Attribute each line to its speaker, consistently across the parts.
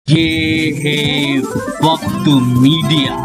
Speaker 1: یہ ہے وقت میڈیا۔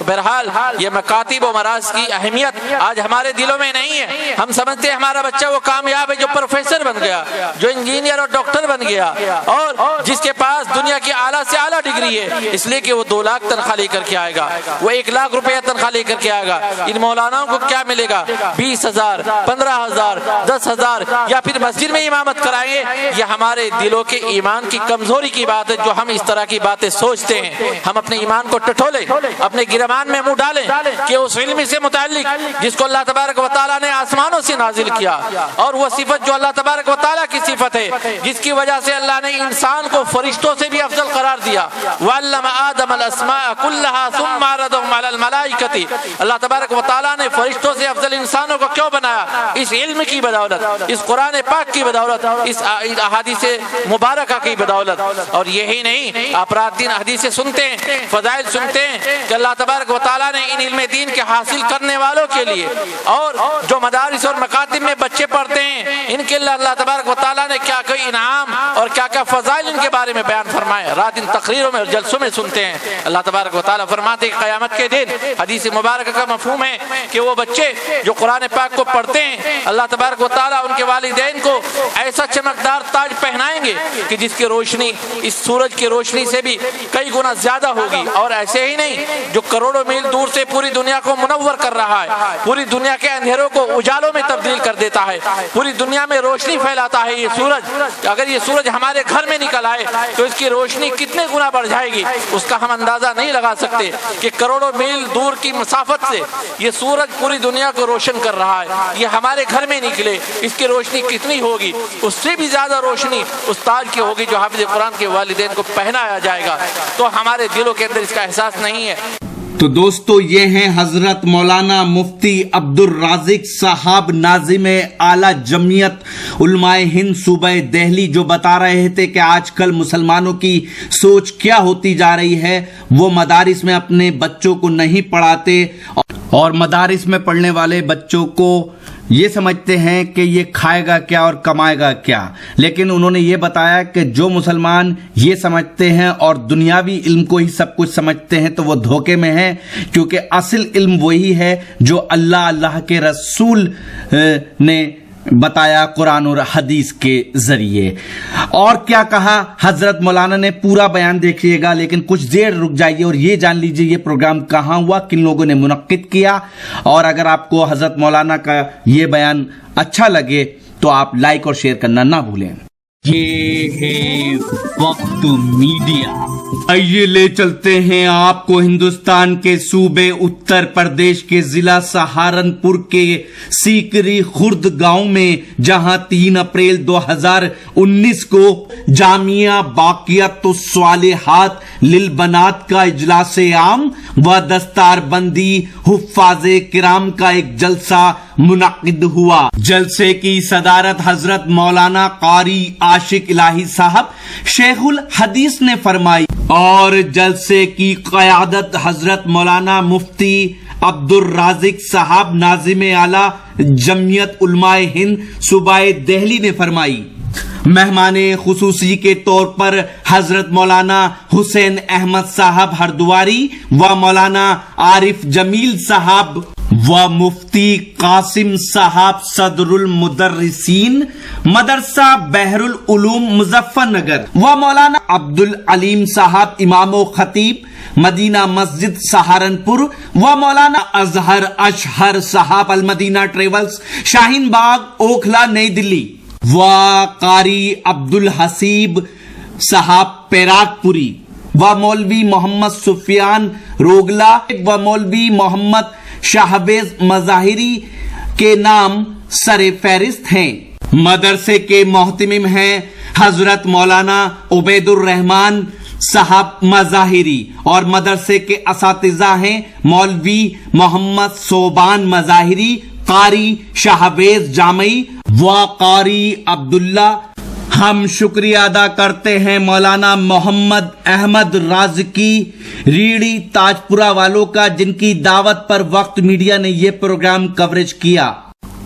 Speaker 2: بہرحال یہ مکاتب و مراز کی اہمیت آج ہمارے دلوں میں نہیں ہے۔ ہم سمجھتے ہیں ہمارا بچہ وہ کامیاب ہے جو پروفیسر بن گیا، جو انجینئر اور ڈاکٹر بن گیا، اور جس کے پاس دنیا کی اعلیٰ سے اعلیٰ ڈگری ہے، اس لیے کہ وہ 2 لاکھ تنخواہ لے کر کے آئے گا، وہ 1 لاکھ روپیہ تنخواہ لے کر کے آئے گا۔ ان مولاناؤں کو کیا ملے گا؟ 20,000، 15,000، 10,000، یا پھر مسجد میں امامت کرائیں گے۔ یہ ہمارے دلوں کے ایمان کی کمزوری کی بات ہے جو ہم اس طرح کی باتیں سوچتے ہیں۔ ہم اپنے ایمان کو ٹٹولیں، اپنے گرمان میں منہ ڈالیں کہ اس علم سے متعلق جس کو اللہ تبارک و تعالیٰ نے آسمانوں سے نازل کیا، اور وہ صفت جو اللہ تبارک و تعالیٰ کی صفت ہے، جس کی وجہ سے اللہ نے انسان کو فرشتوں سے بھی افضل قرار دیا۔ وَعَلَّمَ آدَمَ الْأَسْمَاءَ كُلَّهَا ثُمَّ عَرَضَهُمْ عَلَى الْمَلَائِكَةِ۔ اللہ تبارک و تعالیٰ نے فرشتوں سے افضل انسانوں کو کیوں بنایا؟ اس علم کی بدولت، اس قرآن پاک کی بدولت، اس احادیث مبارکہ کی بدولت۔ اور یہی نہیں، آپ رات دن حدیثیں سنتے ہیں، فضائل سنتے ہیں کہ اللہ تبارک و تعالیٰ نے ان علم دین کے حاصل کرنے والوں کے لیے، اور جو مدارس اور مکاتب میں بچے پڑھتے ہیں، ان کے لیے اللہ تبارک و تعالیٰ نے کیا کوئی انعام اور کیا کیا فضائل ان کے بارے میں بیان فرمائے۔ رات دن تقریروں میں اور جلسوں میں سنتے ہیں۔ اللہ تبارک و تعالیٰ فرماتے ہیں کہ قیامت کے دن حدیث مبارکہ کا مفہوم ہے کہ وہ بچے جو قرآن پاک کو پڑھتے ہیں، اللہ تبارک و تعالیٰ ان کے والدین کو ایسا چمکدار تاج پہنائیں گے کہ جس کی روشنی اس سورج کی روشنی سے بھی کئی گنا زیادہ ہوگی۔ اور ایسے ہی نہیں، جو کروڑوں میل دور سے پوری دنیا کو منور کر رہا ہے، پوری دنیا کے اندھیروں کو اجالوں میں تبدیل کر دیتا ہے، پوری دنیا میں روشنی پھیلاتا ہے یہ سورج۔ اگر یہ سورج ہمارے گھر میں نکل آئے تو اس کی روشنی کتنے گنا بڑھ جائے گی، اس کا ہم اندازہ نہیں لگا سکتے کہ کروڑوں میل دور کی مسافت سے یہ سورج پوری دنیا کو روشن کر رہا ہے۔ یہ ہمارے گھر میں نکلے، اس کی روشنی کتنی ہوگی؟ اس سے بھی زیادہ روشنی اس تاج کی ہوگی جو حافظ قرآن کے والدین کو پہنایا جائے گا۔ تو ہمارے دلوں کے اندر اس کا احساس نہیں ہے۔
Speaker 3: تو دوستو، یہ ہیں حضرت مولانا مفتی عبدالرازق صاحب، ناظم اعلیٰ جمعیت علماء ہند صوبہ دہلی، جو بتا رہے تھے کہ آج کل مسلمانوں کی سوچ کیا ہوتی جا رہی ہے۔ وہ مدارس میں اپنے بچوں کو نہیں پڑھاتے، اور مدارس میں پڑھنے والے بچوں کو یہ سمجھتے ہیں کہ یہ کھائے گا کیا اور کمائے گا کیا۔ لیکن انہوں نے یہ بتایا کہ جو مسلمان یہ سمجھتے ہیں اور دنیاوی علم کو ہی سب کچھ سمجھتے ہیں تو وہ دھوکے میں ہیں، کیونکہ اصل علم وہی ہے جو اللہ کے رسول نے بتایا قرآن اور حدیث کے ذریعے۔ اور کیا کہا حضرت مولانا نے، پورا بیان دیکھیے گا، لیکن کچھ دیر رک جائیے اور یہ جان لیجیے یہ پروگرام کہاں ہوا، کن لوگوں نے منعقد کیا۔ اور اگر آپ کو حضرت مولانا کا یہ بیان اچھا لگے تو آپ لائک اور شیئر کرنا نہ بھولیں۔
Speaker 1: یہ ہے وقت میڈیا۔
Speaker 3: آئیے لے چلتے ہیں آپ کو ہندوستان کے صوبے اتر پردیش کے ضلع سہارنپور کے سیکری خرد گاؤں میں، جہاں 3 اپریل 2019 کو جامعہ باقیات الصالحات للبنات کا اجلاس عام و دستار بندی حفاظ کرام کا ایک جلسہ منعقد ہوا۔ جلسے کی صدارت حضرت مولانا قاری عاشق الہی صاحب شیخ الحدیث نے فرمائی، اور جلسے کی قیادت حضرت مولانا مفتی عبدالرازق صاحب، ناظم اعلیٰ جمعیت علماء ہند صوبہ دہلی نے فرمائی۔ مہمان خصوصی کے طور پر حضرت مولانا حسین احمد صاحب ہردواری و مولانا عارف جمیل صاحب و مفتی قاسم صاحب صدر المدرسین مدرسہ بحر العلوم مظفر نگر و مولانا عبدالعلیم صاحب امام و خطیب مدینہ مسجد سہارنپور و مولانا اظہر اشہر صاحب المدینہ ٹریولز شاہین باغ اوکھلا نئی دلی و قاری عبدالحسیب صاحب پیراک پوری و مولوی محمد سفیان روگلا و مولوی محمد شہباز مظاہری کے نام سر فہرست ہیں۔ مدرسے کے محتمم ہیں حضرت مولانا عبید الرحمان صاحب مظاہری، اور مدرسے کے اساتذہ ہیں مولوی محمد صوبان مظاہری، قاری شہباز جامعی و قاری عبداللہ۔ ہم شکریہ ادا کرتے ہیں مولانا محمد احمد رازقی ریڑھی تاجپورہ والوں کا، جن کی دعوت پر وقت میڈیا نے یہ پروگرام کوریج کیا۔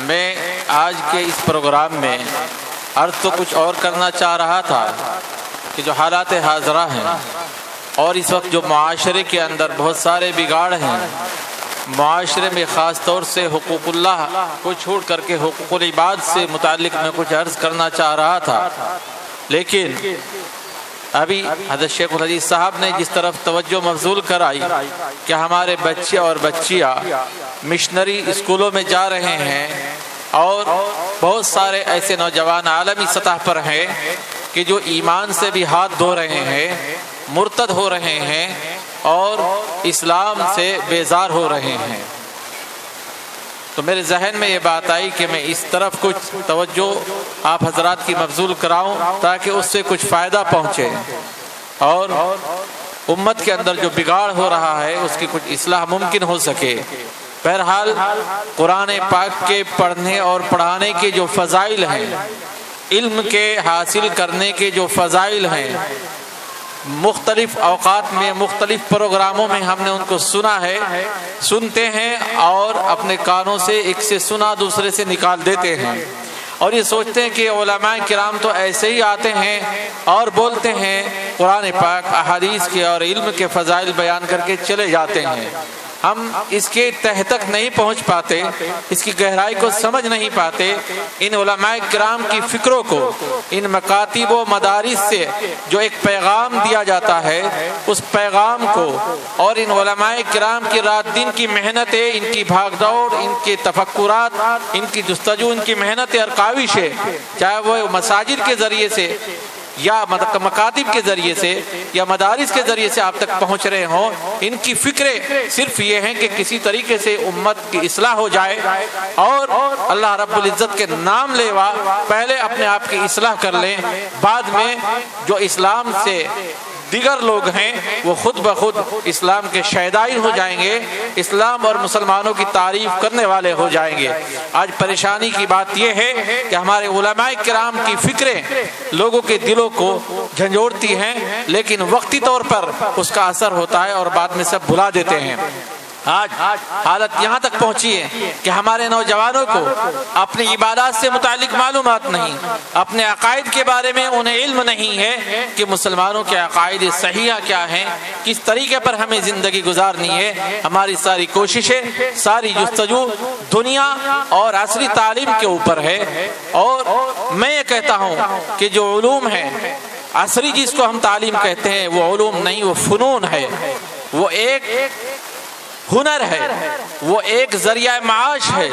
Speaker 2: میں آج کے اس پروگرام میں عرض تو کچھ اور کرنا چاہ رہا تھا کہ جو حالات حاضرہ ہیں اور اس وقت جو معاشرے کے اندر بہت سارے بگاڑ ہیں، معاشرے میں خاص طور سے حقوق اللہ کو چھوڑ کر کے حقوق العباد سے متعلق میں کچھ عرض کرنا چاہ رہا تھا، لیکن ابھی حضرت شیخ الحدیث صاحب نے جس طرف توجہ مبذول کرائی کہ ہمارے بچے اور بچیاں مشنری اسکولوں میں جا رہے ہیں اور بہت سارے ایسے نوجوان عالمی سطح پر ہیں کہ جو ایمان سے بھی ہاتھ دھو رہے ہیں، مرتد ہو رہے ہیں اور اسلام سے بیزار ہو رہے ہیں، تو میرے ذہن میں یہ بات آئی کہ میں اس طرف کچھ توجہ آپ حضرات کی مبذول کراؤں تاکہ اس سے کچھ فائدہ پہنچے اور امت کے اندر جو بگاڑ ہو رہا ہے اس کی کچھ اصلاح ممکن ہو سکے۔ بہرحال قرآن پاک کے پڑھنے اور پڑھانے کے جو فضائل ہیں، علم کے حاصل کرنے کے جو فضائل ہیں، مختلف اوقات میں مختلف پروگراموں میں ہم نے ان کو سنا ہے، سنتے ہیں اور اپنے کانوں سے ایک سے سنا دوسرے سے نکال دیتے ہیں اور یہ سوچتے ہیں کہ علماء کرام تو ایسے ہی آتے ہیں اور بولتے ہیں قرآن پاک احادیث کے اور علم کے فضائل بیان کر کے چلے جاتے ہیں۔ ہم اس کے تہ تک نہیں پہنچ پاتے، اس کی گہرائی کو سمجھ نہیں پاتے۔ ان علماء کرام کی فکروں کو، ان مکاتب و مدارس سے جو ایک پیغام دیا جاتا ہے اس پیغام کو اور ان علماء کرام کی رات دن کی محنتیں، ان کی بھاگ دوڑ، ان کے تفکرات، ان کی جستجو، ان کی محنتیں اور کاوشیں، چاہے وہ مساجد کے ذریعے سے یا مکاتب کے ذریعے سے یا مدارس کے ذریعے سے آپ تک پہنچ رہے ہوں، ان کی فکریں صرف یہ ہیں کہ کسی طریقے سے امت کی اصلاح ہو جائے اور اللہ رب العزت کے نام لیوا پہلے اپنے آپ کی اصلاح کر لیں، بعد میں جو اسلام سے دیگر لوگ ہیں وہ خود بخود اسلام کے شہدائی ہو جائیں گے، اسلام اور مسلمانوں کی تعریف کرنے والے ہو جائیں گے۔ آج پریشانی کی بات یہ ہے کہ ہمارے علماء کرام کی فکریں لوگوں کے دلوں کو جھنجھوڑتی ہیں، لیکن وقتی طور پر اس کا اثر ہوتا ہے اور بعد میں سب بھلا دیتے ہیں۔ آج حالت یہاں تک پہنچی ہے کہ ہمارے نوجوانوں کو اپنی عبادات سے متعلق معلومات نہیں، اپنے عقائد کے بارے میں انہیں علم نہیں ہے کہ مسلمانوں کے عقائد صحیحہ کیا ہیں، کس طریقے پر ہمیں زندگی گزارنی ہے۔ ہماری ساری کوششیں، ساری جستجو دنیا اور عصری تعلیم کے اوپر ہے اور میں یہ کہتا ہوں کہ جو علوم ہے عصری جس کو ہم تعلیم کہتے ہیں وہ علوم نہیں، وہ فنون ہے، وہ ایک ہنر ہے، وہ ایک ذریعہ معاش ہے،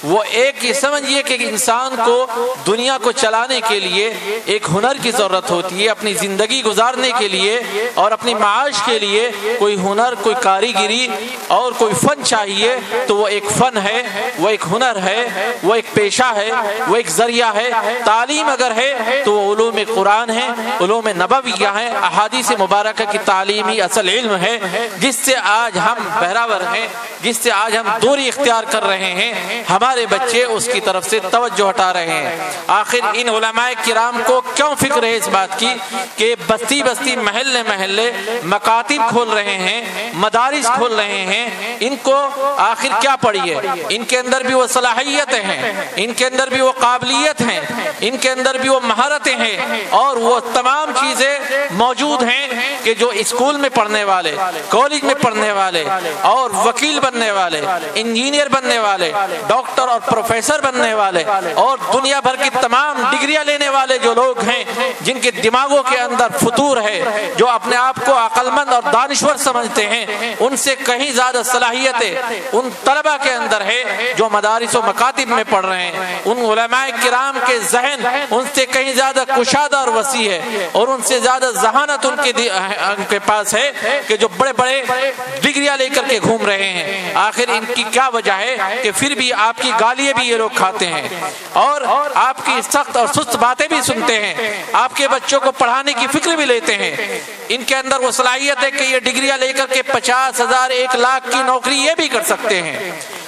Speaker 2: وہ ایک یہ سمجھیے کہ انسان کو دنیا کو چلانے کے لیے ایک ہنر کی ضرورت ہوتی ہے، اپنی زندگی گزارنے کے لیے اور اپنی معاش کے لیے کوئی ہنر، کوئی کاریگری اور کوئی فن چاہیے، تو وہ ایک فن ہے، وہ ایک ہنر ہے، وہ ایک پیشہ ہے، وہ ایک ذریعہ ہے۔ تعلیم اگر ہے تو وہ علوم قرآن ہے، علوم نبویہ ہے، احادیث مبارکہ کی تعلیم ہی اصل علم ہے، جس سے آج ہم بہراور ہیں، جس سے آج ہم دوری اختیار کر رہے ہیں، ہمارے بچے اس کی طرف سے توجہ ہٹا رہے ہیں۔ آخر ان علماء کرام کو کیوں فکر ہے اس بات کی کہ بستی بستی محلے محلے مکاتب کھول رہے ہیں، مدارس کھول رہے ہیں، ان کو آخر کیا پڑی ہے؟ ان کے اندر بھی وہ صلاحیتیں ہیں، ان کے اندر بھی وہ قابلیت ہیں، ان کے اندر بھی وہ مہارتیں ہیں اور وہ تمام چیزیں موجود ہیں کہ جو اسکول میں پڑھنے والے، کالج میں پڑھنے والے اور وکیل بننے والے، انجینئر بننے والے، ڈاکٹر اور پروفیسر بننے والے اور دنیا بھر کی تمام ڈگریاں لینے والے جو لوگ ہیں، جن کے دماغوں کے اندر فطور ہے، جو اپنے آپ کو عقل مند اور دانشور سمجھتے ہیں، ان سے کہیں زیادہ صلاحیتیں ان طلبہ کے اندر ہے جو مدارس و مکاتب میں پڑھ رہے ہیں۔ ان علماء کرام کے ذہن ان سے کہیں زیادہ کشادہ اور وسیع ہے اور ان سے زیادہ ذہانت ان کے پاس ہے کہ جو بڑے بڑے ڈگریاں لے کر کے گھوم رہے ہیں۔ آخر ان کی کیا وجہ ہے کہ پھر بھی آپ کی گالیاں بھی یہ لوگ کھاتے ہیں اور آپ کی سخت اور سست باتیں بھی سنتے ہیں، آپ کے بچوں کو پڑھانے کی فکر بھی لیتے ہیں۔ ان کے اندر وہ صلاحیت ہے کہ یہ ڈگریاں لے کر کے 50,000 1 لاکھ کی نوکری یہ بھی کر سکتے ہیں،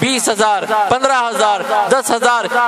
Speaker 2: 20,000, 15,000, 10,000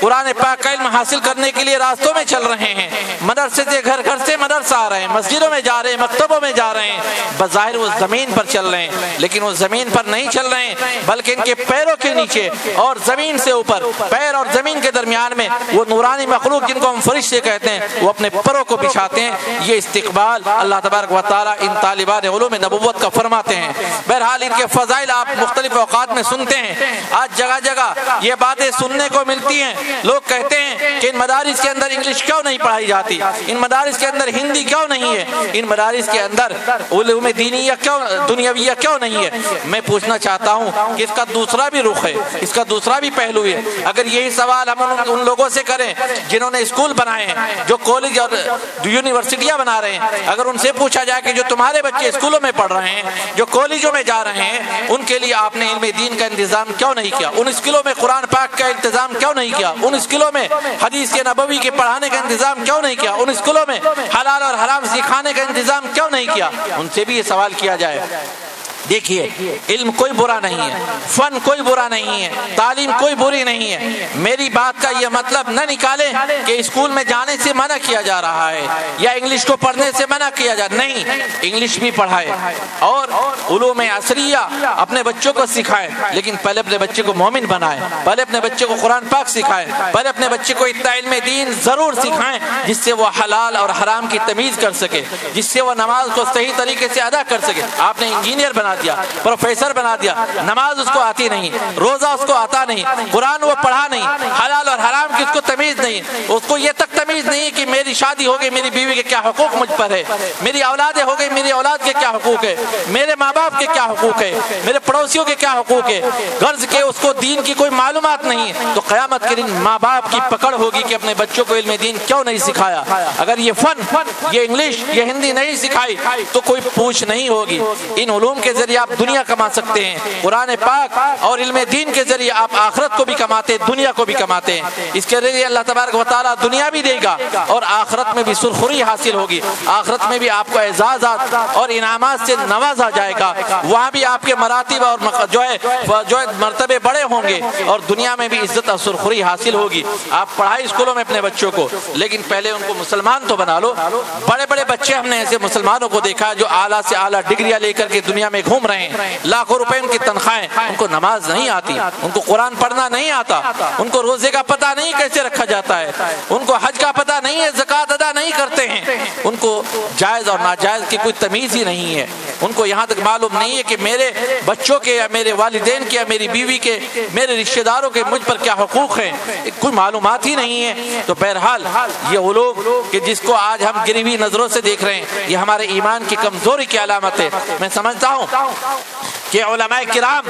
Speaker 2: قرآن پاک کا علم حاصل کرنے کے لیے راستوں میں چل رہے ہیں، مدرسے سے گھر گھر سے مدرسہ آ رہے ہیں، مسجدوں میں جا رہے ہیں، مکتبوں میں جا رہے ہیں، بظاہر وہ زمین پر چل رہے ہیں، لیکن وہ زمین پر نہیں چل رہے ہیں، بلکہ ان کے پیروں کے نیچے اور زمین سے اوپر، پیر اور زمین کے درمیان میں وہ نورانی مخلوق جن کو ہم فرشتے کہتے ہیں، وہ اپنے پروں کو بچھاتے ہیں۔ یہ استقبال اللہ تبارک و تعالیٰ ان طالبان علوم نبوت کا فرماتے ہیں۔ بہرحال ان کے فضائل آپ مختلف اوقات میں سنتے ہیں، آج جگہ جگہ یہ باتیں سننے کو ملتی ہیں، لوگ کہتے ہیں کہ ان مدارس کے اندر انگلش کیوں نہیں پڑھائی جاتی، ان مدارس کے اندر ہندی کیوں نہیں ہے، ان مدارس کے اندر علوم دینیہ کیوں دنیاویہ کیوں نہیں ہے۔ میں پوچھنا چاہتا ہوں کہ اس کا دوسرا بھی رخ ہے، اس کا دوسرا بھی پہلو ہے۔ اگر یہی سوال ہم ان لوگوں سے کریں جنہوں نے اسکول بنائے ہیں، جو کالج اور یونیورسٹیاں بنا رہے ہیں، اگر ان سے پوچھا جائے کہ جو تمہارے بچے اسکولوں میں پڑھ رہے ہیں، جو کالجوں میں جا رہے ہیں، ان کے لیے آپ نے علم دین کا انتظام کیوں نہیں کیا، ان اسکولوں میں قرآن پاک کا انتظام کیوں نہیں کیا، ان اسکولوں میں حدیث کے نبوی کے پڑھانے کا انتظام کیوں نہیں کیا، ان اسکولوں میں حلال اور حرام سکھانے کا انتظام کیوں نہیں کیا، ان سے بھی یہ سوال کیا جائے۔ دیکھیے، علم کوئی برا نہیں ہے، فن کوئی برا نہیں ہے، تعلیم کوئی بری نہیں ہے۔ میری بات کا یہ مطلب نہ نکالیں کہ اسکول میں جانے سے منع کیا جا رہا ہے یا انگلش کو پڑھنے سے منع کیا جا رہا ہے، نہیں، انگلش بھی پڑھائے اور علوم عصریہ اپنے بچوں کو سکھائیں، لیکن پہلے اپنے بچے کو مومن بنائیں، پہلے اپنے بچے کو قرآن پاک سکھائیں، پہلے اپنے بچے کو اتنا علم دین ضرور سکھائیں جس سے وہ حلال اور حرام کی تمیز کر سکے، جس سے وہ نماز کو صحیح طریقے سے ادا کر سکے۔ آپ نے انجینئر بنا دیا، پروفیسر بنا دیا، نماز اس کو آتی نہیں، روزہ اس کو آتا نہیں، قرآن وہ پڑھا نہیں، حلال اور حرام کی اس کو تمیز نہیں، اس کو یہ تک تمیز نہیں کہ میری شادی ہو گئی، میری بیوی کے کیا حقوق مجھ پر ہے، میری اولادیں ہو گئی، میری اولاد کے کیا حقوق ہے، میرے ماں باپ کے کیا حقوق ہے، میرے پڑوسیوں کے کیا حقوق ہے، غرض کے اس کو دین کی کوئی معلومات نہیں ہے، تو قیامت کے دن ماں باپ کی پکڑ ہوگی کہ اپنے بچوں کو علم دین کیوں نہیں سکھایا۔ اگر یہ فن، یہ انگلش، یہ ہندی نہیں سکھائی تو کوئی پوچھ نہیں ہوگی۔ ان علوم کے ذریعے آپ دنیا کما سکتے ہیں، قرآن پاک اور علم دین کے ذریعے آپ آخرت کو بھی کماتے ہیں، دنیا کو بھی کماتے ہیں۔ اس کے ذریعے اللہ تبارک و تعالیٰ دنیا بھی دے گا اور آخرت میں بھی سرخری حاصل ہوگی، آخرت میں بھی آپ کو اعزازات اور انعامات سے نوازا جائے گا، وہاں بھی آپ کے مراتب اور جو ہے مرتبے بڑے ہوں گے اور دنیا میں بھی عزت اور سرخری حاصل ہوگی۔ آپ پڑھائی اسکولوں میں اپنے بچوں کو، لیکن پہلے ان کو مسلمان تو بنا لو۔ بڑے بڑے بچے ہم نے ایسے مسلمانوں کو دیکھا جو اعلیٰ سے اعلیٰ ڈگریاں لے کر کے دنیا میں گھوم رہے ہیں، لاکھوں روپے ان کی تنخواہیں، ان کو نماز نہیں آتی، ان کو قرآن پڑھنا نہیں آتا، ان کو روزے کا پتہ نہیں کیسے رکھا جاتا ہے، ان کو حج کا پتہ نہیں ہے، زکوٰۃ ادا نہیں کرتے ہیں، ان کو جائز اور ناجائز کی کوئی تمیز ہی نہیں ہے، ان کو یہاں تک معلوم نہیں ہے کہ میرے بچوں کے یا میرے والدین کے یا میری بیوی کے، میرے رشتہ داروں کے مجھ پر کیا حقوق ہیں، کوئی معلومات ہی نہیں ہے۔ تو بہرحال یہ علوم کہ جس کو آج ہم گری ہوئی نظروں سے دیکھ رہے ہیں، یہ ہمارے ایمان کی کمزوری کی علامت ہے۔ میں سمجھتا ہوں کہ علماء کرام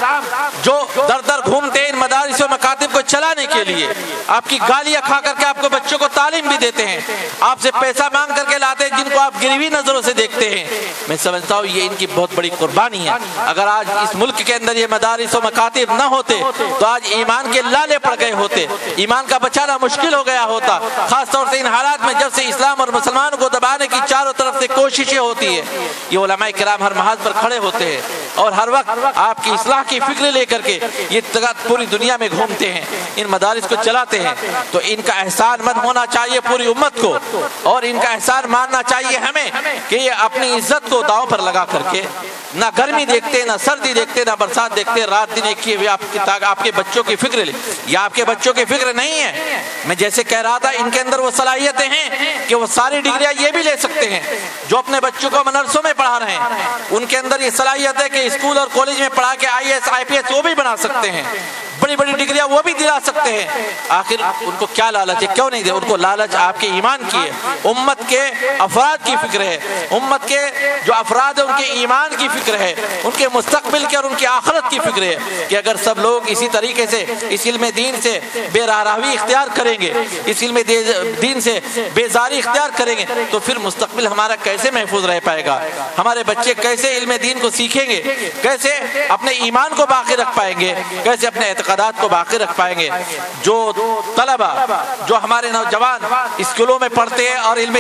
Speaker 2: جو در در گھومتے ہیں ان مدارس و مکاتب کو چلانے کے لیے، آپ کی گالیاں کھا کر کے آپ کو بچوں کو تعلیم بھی دیتے ہیں، آپ سے پیسہ مانگ کر کے لاتے ہیں، جن کو آپ گری ہوئی نظروں سے دیکھتے ہیں، میں سمجھتا ہوں یہ ان کی بہت بڑی قربانی ہے۔ اگر آج اس ملک کے اندر یہ مدارس و مکاتب نہ ہوتے تو آج ایمان کے لالے پڑ گئے ہوتے، ایمان کا بچانا مشکل ہو گیا ہوتا، خاص طور سے ان حالات میں جب سے اسلام اور مسلمانوں کو دبانے کی چاروں طرف سے کوششیں ہوتی ہے۔ یہ علماء کرام ہر محاذ پر کھڑے ہوتے ہیں اور ہر وقت آپ کی اصلاح کی فکر لے کر کے یہ پوری دنیا میں گھومتے ہیں، ان مدارس کو چلاتے ہیں۔ تو ان کا احسان مند ہونا چاہیے پوری امت کو، اور ان کا احسان ماننا چاہیے ہمیں کہ یہ اپنی عزت کو داؤں پر لگا کر کے نہ گرمی دیکھتے، نہ سردی دیکھتے، نہ برسات دیکھتے، رات دن ایک کیے آپ کے بچوں کی فکر لے، یا آپ کے بچوں کی فکر نہیں ہے۔ میں جیسے کہہ رہا تھا، ان کے اندر وہ صلاحیتیں ہیں کہ وہ ساری ڈگریاں یہ بھی لے سکتے ہیں جو اپنے بچوں کو مدرسوں میں پڑھا رہے ہیں، ان کے اندر یہ صلاحیت ہے کہ اسکول اور کالج میں پڑھا کے IAS IPS وہ بھی بنا سکتے ہیں، بڑی بڑی ڈگریاں وہ بھی دلا سکتے ہیں۔ آخر ان کو کیا لالچ ہے؟ کیوں نہیں دے؟ ان کو لالچ آپ کے ایمان کی ہے، امت کے افراد کی فکر ہے، امت کے جو افراد ہیں ان کے ایمان کی فکر ہے، ان کے مستقبل کی اور ان کی آخرت کی فکر ہے کہ اگر سب لوگ اسی طریقے سے اس علم دین سے بے راہروی اختیار کریں گے، اس علم دین سے بیزاری اختیار کریں گے، تو پھر مستقبل ہمارا کیسے محفوظ رہ پائے گا؟ ہمارے بچے کیسے علم دین کو سیکھیں گے؟ کیسے اپنے ایمان کو باقی رکھ پائیں گے, کیسے اپنے اعتقادات کو باقی رکھ پائیں گے. جو طلبہ, جو ہمارے نوجوان اسکولوں میں پڑھتے ہیں اور علم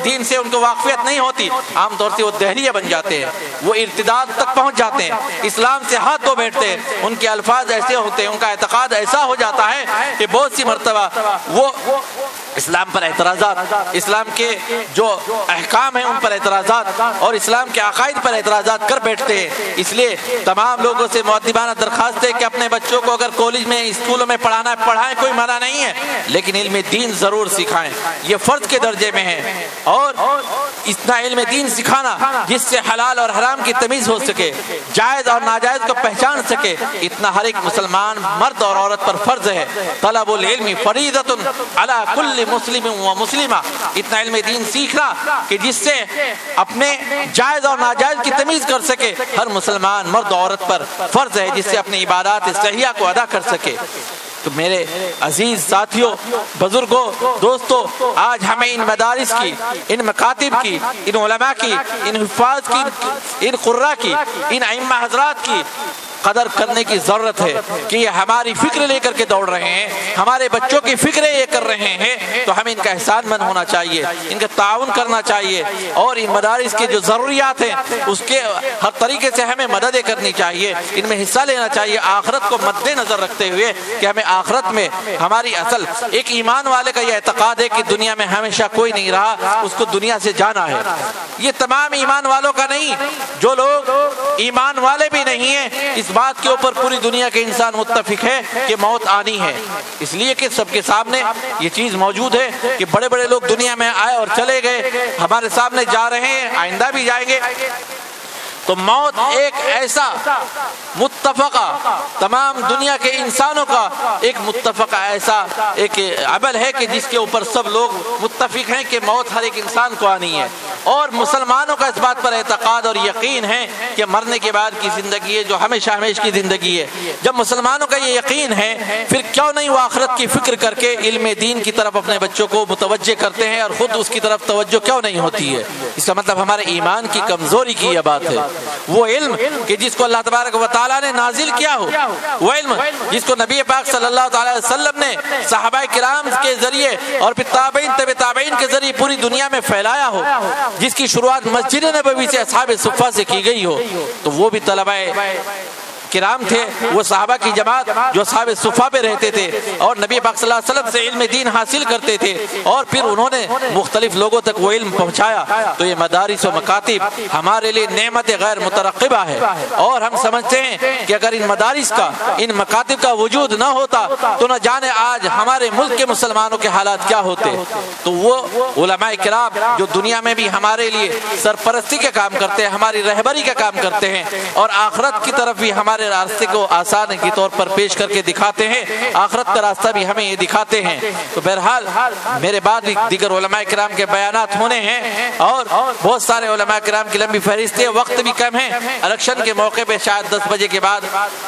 Speaker 2: دین سے ان کو واقفیت نہیں ہوتی, عام طور سے وہ دہلیہ بن جاتے ہیں, وہ ارتداد تک پہنچ جاتے ہیں, اسلام سے ہاتھ دھو بیٹھتے ہیں, ان کے الفاظ ایسے ہوتے ہیں, ان کا اعتقاد ایسا ہو جاتا ہے کہ بہت سی مرتبہ وہ اسلام پر اعتراضات, اسلام کے جو احکام ہیں ان پر اعتراضات اور اسلام کے عقائد پر اعتراضات کر بیٹھتے ہیں. اس لیے تمام لوگوں سے مؤدبانہ درخواست ہے کہ اپنے بچوں کو اگر کالج میں اسکولوں میں پڑھانا ہے پڑھائیں, کوئی منع نہیں ہے, لیکن علم دین ضرور سکھائیں, یہ فرض کے درجے میں ہے. اور اتنا علم دین سکھانا جس سے حلال اور حرام کی تمیز ہو سکے, جائز اور ناجائز کو پہچان سکے, اتنا ہر ایک مسلمان مرد اور عورت پر فرض ہے. طلب العلم فریضۃ علی کل مسلم و مسلمہ, اتنا علم دین سیکھنا کہ جس سے اپنے جائز اور ناجائز کی تمیز کر سکے ہر مسلمان مرد اور عورت پر فرض ہے, جس سے اپنی عبادات صحیحہ کو ادا کر سکے. تو میرے عزیز ساتھیوں, بزرگوں, دوستوں, آج ہمیں ان مدارس کی, ان مکاتب کی, ان علماء کی, ان حفاظ کی, ان قراء کی, ان ائمہ حضرات کی قدر کرنے کی ضرورت ہے کہ یہ ہماری فکر لے کر کے دوڑ رہے ہیں, ہمارے بچوں کی فکریں یہ کر رہے ہیں, تو ہمیں ان کا احسان مند ہونا چاہیے, ان کا تعاون کرنا چاہیے, اور ان مدارس کے جو ضروریات ہیں اس کے ہر طریقے سے ہمیں مدد کرنی چاہیے, ان میں حصہ لینا چاہیے, آخرت کو مد نظر رکھتے ہوئے کہ ہمیں آخرت میں ہماری اصل ایک ایمان والے کا یہ اعتقاد ہے کہ دنیا میں ہمیشہ کوئی نہیں رہا, اس کو دنیا سے جانا ہے. یہ تمام ایمان والوں کا نہیں, جو لوگ ایمان والے بھی نہیں ہیں اس بات کے اوپر پوری دنیا کے انسان متفق ہے کہ موت آنی ہے, اس لیے کہ سب کے سامنے یہ چیز موجود ہے کہ بڑے بڑے لوگ دنیا میں آئے اور چلے گئے, ہمارے سامنے جا رہے ہیں, آئندہ بھی جائیں گے. تو موت ایک ایسا متفقہ, تمام دنیا کے انسانوں کا ایک متفقہ ایسا ایک عمل ہے کہ جس کے اوپر سب لوگ متفق ہیں کہ موت ہر ایک انسان کو آنی ہے. اور مسلمانوں کا اس بات پر اعتقاد اور یقین ہے کہ مرنے کے بعد کی زندگی ہے جو ہمیشہ ہمیشہ کی زندگی ہے. جب مسلمانوں کا یہ یقین ہے, پھر کیوں نہیں وہ آخرت کی فکر کر کے علم دین کی طرف اپنے بچوں کو متوجہ کرتے ہیں, اور خود اس کی طرف توجہ کیوں نہیں ہوتی ہے؟ اس کا مطلب ہمارے ایمان کی کمزوری کی یہ بات ہے. وہ علم کہ جس کو اللہ تبارک و تعالیٰ نے نازل کیا ہو, وہ علم جس کو نبی پاک صلی اللہ تعالی وسلم نے صحابہ کرام کے ذریعے اور پھر تابعین تبع تابعین کے ذریعے پوری دنیا میں پھیلایا ہو, جس کی شروعات مسجد نبوی سے اصحاب صفہ سے کی گئی ہو, تو وہ بھی طلبہ کرام تھے, وہ صحابہ کی جماعت جو اصحاب صفہ پہ رہتے تھے اور نبی پاک صلی اللہ علیہ وسلم سے علم دین حاصل کرتے تھے, اور پھر انہوں نے مختلف لوگوں تک وہ علم پہنچایا. تو یہ مدارس و مکاتب ہمارے لیے نعمت غیر مترقبہ ہے, اور ہم سمجھتے ہیں کہ اگر ان مدارس کا, ان مکاتب کا وجود نہ ہوتا تو نہ جانے آج ہمارے ملک کے مسلمانوں کے حالات کیا ہوتے. تو وہ علماء کرام جو دنیا میں بھی ہمارے لیے سرپرستی کا کام کرتے ہیں, ہماری رہبری کا کام کرتے ہیں, اور آخرت کی طرف بھی ہمارے راستے کو آسان کے طور پر پیش کر کے دکھاتے ہیں, آخرت کا راستہ بھی ہمیں یہ دکھاتے ہیں. تو بہرحال میرے بعد بھی دیگر علماء کرام کے بیانات ہونے ہیں, اور بہت سارے علماء کرام کی لمبی فہرست ہے, وقت بھی کم ہے. الیکشن کے موقع پہ شاید 10 بجے کے بعد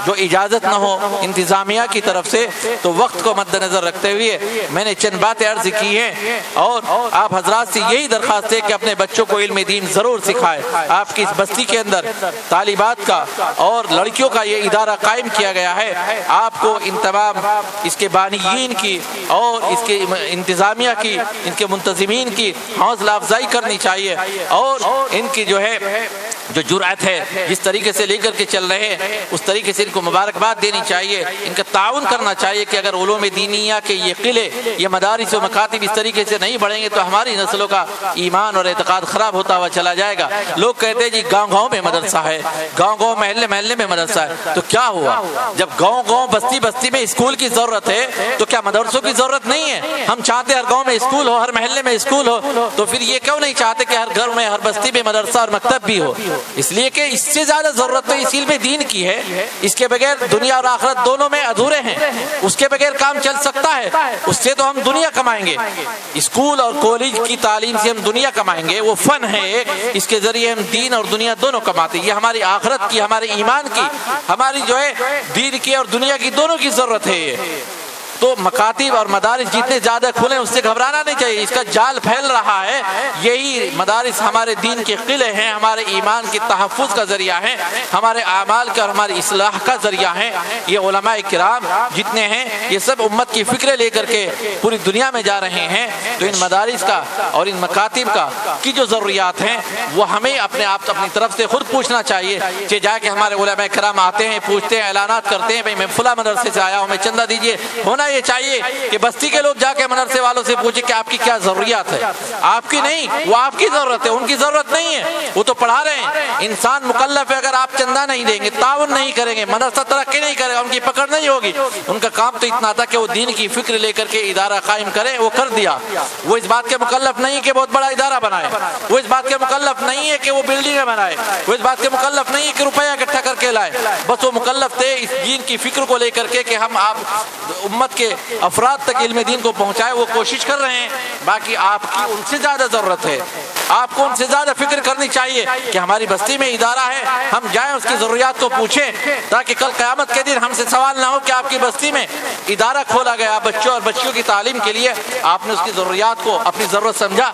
Speaker 2: جو اجازت نہ ہو انتظامیہ کی طرف سے, تو وقت کو مد نظر رکھتے ہوئے میں نے چند باتیں عرض کی ہیں, اور آپ حضرات سے یہی درخواست ہے کہ اپنے بچوں کو علم دین ضرور سکھائے. آپ کی اس بستی کے اندر طالبات کا اور لڑکیوں کا یہ ادارہ قائم کیا گیا ہے, آپ کو ان تمام اس کے بانیین کی اور اس کے انتظامیہ کی, ان کے منتظمین کی حوصلہ افزائی کرنی چاہیے, اور ان کی جو ہے جو جرأت ہے جس طریقے سے لے کر کے چل رہے ہیں اس طریقے سے ان کو مبارکباد دینی چاہیے, ان کا تعاون کرنا چاہیے کہ اگر علوم دینیہ کے یہ قلعے, یہ مدارس و مکاتب اس طریقے سے نہیں بڑھیں گے تو ہماری نسلوں کا ایمان اور اعتقاد خراب ہوتا ہوا چلا جائے گا. لوگ کہتے ہیں جی گاؤں گاؤں میں مدرسہ ہے, گاؤں گاؤں محلے محلے میں مدرسہ ہے, تو کیا ہوا جب گاؤں گاؤں بستی بستی میں اسکول کی ضرورت ہے تو کیا مدرسوں کی ضرورت نہیں ہے؟ ہم چاہتے ہر گاؤں میں اسکول ہو, ہر محلے میں اسکول ہو, تو پھر یہ کیوں نہیں چاہتے کہ ہر گھر میں ہر بستی میں مدرسہ اور مکتب بھی ہو؟ اس لیے کہ اس سے زیادہ ضرورت تو اس علم دین کی ہے, اس کے بغیر دنیا اور آخرت دونوں میں ادھورے ہیں, اس کے بغیر کام چل سکتا ہے, اس سے تو ہم دنیا کمائیں گے. اسکول اور کالج کی تعلیم سے ہم دنیا کمائیں گے, وہ فن ہے ایک, اس کے ذریعے ہم دین اور دنیا دونوں کماتے ہیں. یہ ہماری آخرت کی, ہمارے ایمان کی, ہماری جو ہے دین کی اور دنیا کی دونوں کی ضرورت ہے. یہ تو مکاتب اور مدارس جتنے زیادہ کھلے اس سے گھبرانا نہیں چاہیے. اس کا جال پھیل رہا ہے. یہی مدارس ہمارے دین کے قلعے ہیں, ہمارے ایمان کی تحفظ کا ذریعہ ہیں, ہمارے اعمال کا اور ہماری اصلاح کا ذریعہ ہیں. یہ علماء کرام جتنے ہیں یہ سب امت کی فکریں لے کر کے پوری دنیا میں جا رہے ہیں. تو ان مدارس کا اور ان مکاتب کا کی جو ضروریات ہیں وہ ہمیں اپنے آپ اپنی طرف سے خود پوچھنا چاہیے. کہ جا کے ہمارے علماء کرام آتے ہیں, پوچھتے ہیں, اعلانات کرتے ہیں, بھائی میں فلاں مدرسے سے آیا ہوں, میں چندہ دیجیے. ہونا یہ چاہیے کہ بستی کے لوگ جا کے مدرسے والوں سے پوچھیں کہ آپ کی کیا ضروریات ہے. آپ کی نہیں, وہ آپ کی ضرورت ہے, ان کی ضرورت نہیں ہے. وہ تو پڑھا رہے ہیں. انسان مکلف ہے, اگر آپ چندہ نہیں دیں گے, تعاون نہیں کریں گے, مدرسہ ترقی نہیں کرے گا, ان کی پکڑ نہیں ہوگی. ان کا کام تو اتنا تھا کہ وہ دین کی فکر لے کر کے ادارہ قائم کرے, وہ کر دیا. وہ اس بات کے مکلف نہیں کہ بہت بڑا ادارہ بنائے, وہ اس بات کے مکلف نہیں ہے کہ وہ بلڈنگیں بنائے, وہ اس بات کے مکلف نہیں ہے کہ روپیہ اکٹھا کر کے لائے. بس وہ مکلف تھے اس دین کی فکر کو لے کر کے کہ ہم آپ امت کے افراد تک علم دین کو پہنچائے. وہ کوشش کر رہے ہیں. باقی آپ کی ان سے زیادہ ضرورت ہے, آپ کو ان سے زیادہ فکر کرنی چاہیے کہ ہماری بستی میں ادارہ ہے, ہم جائیں اس کی ضروریات کو پوچھیں, تاکہ کل قیامت کے دن ہم سے سوال نہ ہو کہ آپ کی بستی میں ادارہ کھولا گیا بچوں اور بچیوں کی تعلیم کے لیے, آپ نے اس کی ضروریات کو اپنی ضرورت سمجھا.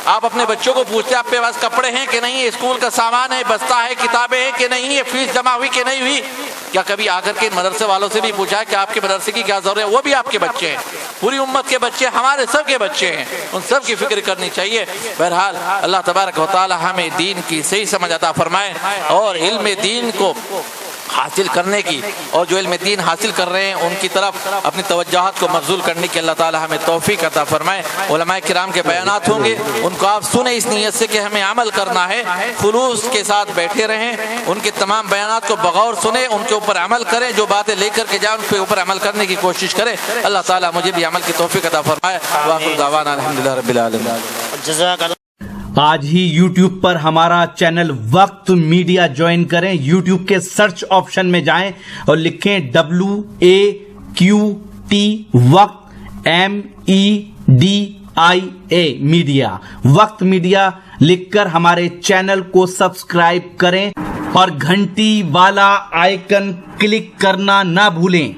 Speaker 2: آپ اپنے بچوں کو پوچھتے آپ کے پاس کپڑے ہیں کہ نہیں, اسکول کا سامان ہے, بستہ ہے, کتابیں ہیں کہ نہیں ہے, فیس جمع ہوئی کہ نہیں ہوئی. کیا کبھی آ کر کے مدرسے والوں سے بھی پوچھا کہ آپ کے مدرسے کی کیا ضرورت ہے؟ وہ بھی آپ کے بچے ہیں, پوری امت کے بچے, ہمارے سب کے بچے ہیں, ان سب کی فکر کرنی چاہیے. بہرحال اللہ تبارک و تعالی ہمیں دین کی صحیح سمجھ عطا فرمائے اور علم دین کو حاصل کرنے کی, اور جو علم دین حاصل کر رہے ہیں ان کی طرف اپنی توجہات کو مبذول کرنے کی اللہ تعالی ہمیں توفیق عطا فرمائے. علماء کرام کے بیانات ہوں گے, ان کو آپ سنیں اس نیت سے کہ ہمیں عمل کرنا ہے. خلوص کے ساتھ بیٹھے رہیں, ان کے تمام بیانات کو بغور سنیں, ان کے اوپر عمل کریں, جو باتیں لے کر کے جائیں ان کے اوپر عمل کرنے کی کوشش کریں. اللہ تعالی مجھے بھی عمل کی توفیق عطا فرمائے. وآخر دعوانا الحمدللہ رب العالمین.
Speaker 4: جزاک اللہ.
Speaker 3: آج ہی YouTube پر ہمارا چینل وقت میڈیا جوائن کریں. YouTube کے سرچ آپشن میں جائیں اور لکھیں WAQT وقت MEDIA میڈیا. وقت میڈیا لکھ کر ہمارے چینل کو سبسکرائب کریں اور گھنٹی والا آئیکن کلک کرنا نہ بھولیں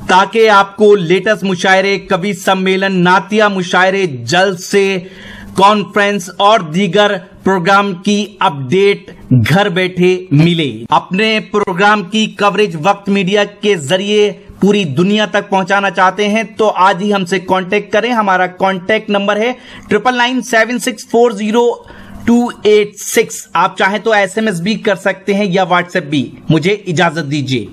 Speaker 3: تاکہ آپ کو لیٹسٹ مشاعرے, کبھی سمیلن, نعتیہ مشاعرے, جلسے, کانفرنس اور دیگر پروگرام کی اپڈیٹ گھر بیٹھے ملے. اپنے پروگرام کی کوریج وقت میڈیا کے ذریعے پوری دنیا تک پہنچانا چاہتے ہیں تو آج ہی ہم سے کانٹیکٹ کریں. ہمارا کانٹیکٹ نمبر ہے 9997640286. آپ چاہیں تو SMS بھی کر سکتے ہیں یا واٹس ایپ بھی. مجھے اجازت دیجیے.